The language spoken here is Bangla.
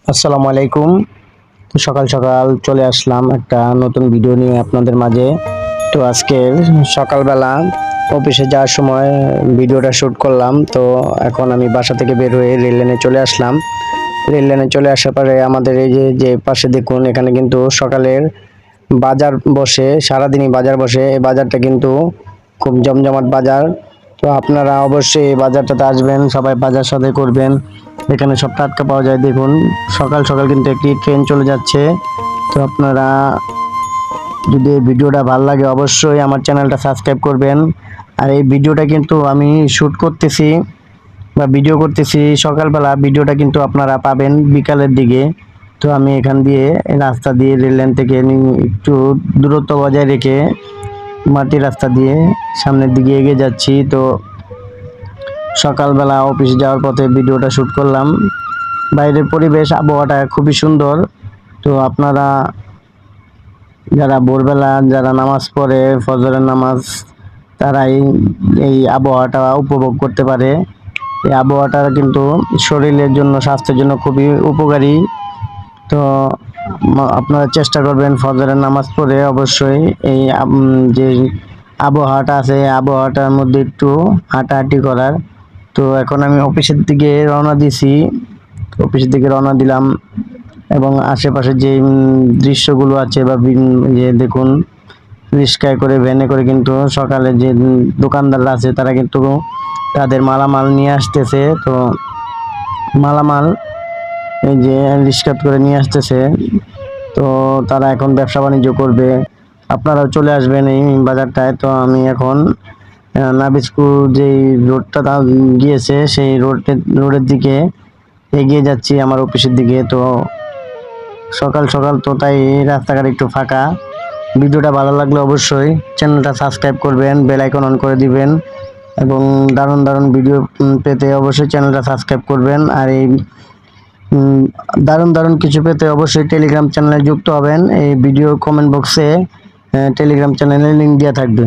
আসসালামু আলাইকুম। সকাল সকাল চলে আসলাম একটা নতুন ভিডিও নিয়ে আপনাদের মাঝে। তো আজকের সকালবেলা অফিসে যাওয়ার সময় ভিডিওটা শ্যুট করলাম। তো এখন আমি বাসা থেকে বের হয়ে রেল লাইনে চলে আসলাম। রেল লাইনে চলে আসার পরে আমাদের এই যে যে পাশে দেখুন, এখানে কিন্তু সকালের বাজার বসে, সারাদিনই বাজার বসে। এই বাজারটা কিন্তু খুব জমজমাট বাজার। তো আপনারা অবশ্যই এই বাজারটাতে আসবেন, সবাই বাজার সদাই করবেন। এখানে সব টাটকা পাওয়া যায়। দেখুন, সকাল সকাল কিন্তু একটি ট্রেন চলে যাচ্ছে। তো আপনারা যদি এই ভিডিওটা ভালো লাগে অবশ্যই আমার চ্যানেলটা সাবস্ক্রাইব করবেন। আর এই ভিডিওটা কিন্তু আমি শ্যুট করতেছি বা ভিডিও করতেছি সকালবেলা, ভিডিওটা কিন্তু আপনারা পাবেন বিকালের দিকে। তো আমি এখান দিয়ে রাস্তা দিয়ে রেল লাইন থেকে একটু দূরত্ব বজায় রেখে মাটি রাস্তা দিয়ে সামনের দিকে এগিয়ে যাচ্ছি। তো সকালবেলা অফিস যাওয়ার পথে ভিডিওটা শ্যুট করলাম। বাইরের পরিবেশ, আবহাওয়াটা খুবই সুন্দর। তো আপনারা যারা ভোরবেলা যারা নামাজ পড়ে, ফজরের নামাজ, তারাই এই আবহাওয়াটা উপভোগ করতে পারে। এই আবহাওয়াটা কিন্তু শরীরের জন্য, স্বাস্থ্যের জন্য খুবই উপকারী। তো আপনারা চেষ্টা করবেন ফজরের নামাজ পড়ে অবশ্যই এই যে আবহাওয়াটা আছে, আবহাওয়াটার মধ্যে একটু হাঁটাহাঁটি করার। তো এখন আমি অফিসের দিকে রওনা দিছি, অফিসের দিকে রওনা দিলাম। এবং আশেপাশে যে দৃশ্যগুলো আছে বা যে দেখুন, রিক্সায় করে, ভ্যানে করে কিন্তু সকালে যে দোকানদাররা আছে তারা কিন্তু তাদের মালামাল নিয়ে আসতেছে। তো মালামাল এই যে রিক্সা করে নিয়ে আসতেছে। তো তারা এখন ব্যবসা বাণিজ্য করবে। আপনারাও চলে আসবেন এই বাজারটায়। তো আমি এখন নাবিস্কুর যেই রোডটা গিয়েছে সেই রোডের দিকে এগিয়ে যাচ্ছি আমার অফিসের দিকে। তো সকাল সকাল তো তাই রাস্তাঘাট একটু ফাঁকা। ভিডিওটা ভালো লাগলে অবশ্যই চ্যানেলটা সাবস্ক্রাইব করবেন, বেল আইকন অন করে দিবেন এবং দারুণ দারুণ ভিডিও পেতে অবশ্যই চ্যানেলটা সাবস্ক্রাইব করবেন। আর এই দারুণ দারুণ কিছু পেতে অবশ্যই টেলিগ্রাম চ্যানেলে যুক্ত হবেন। এই ভিডিও কমেন্ট বক্সে টেলিগ্রাম চ্যানেলের লিঙ্ক দেওয়া থাকবে।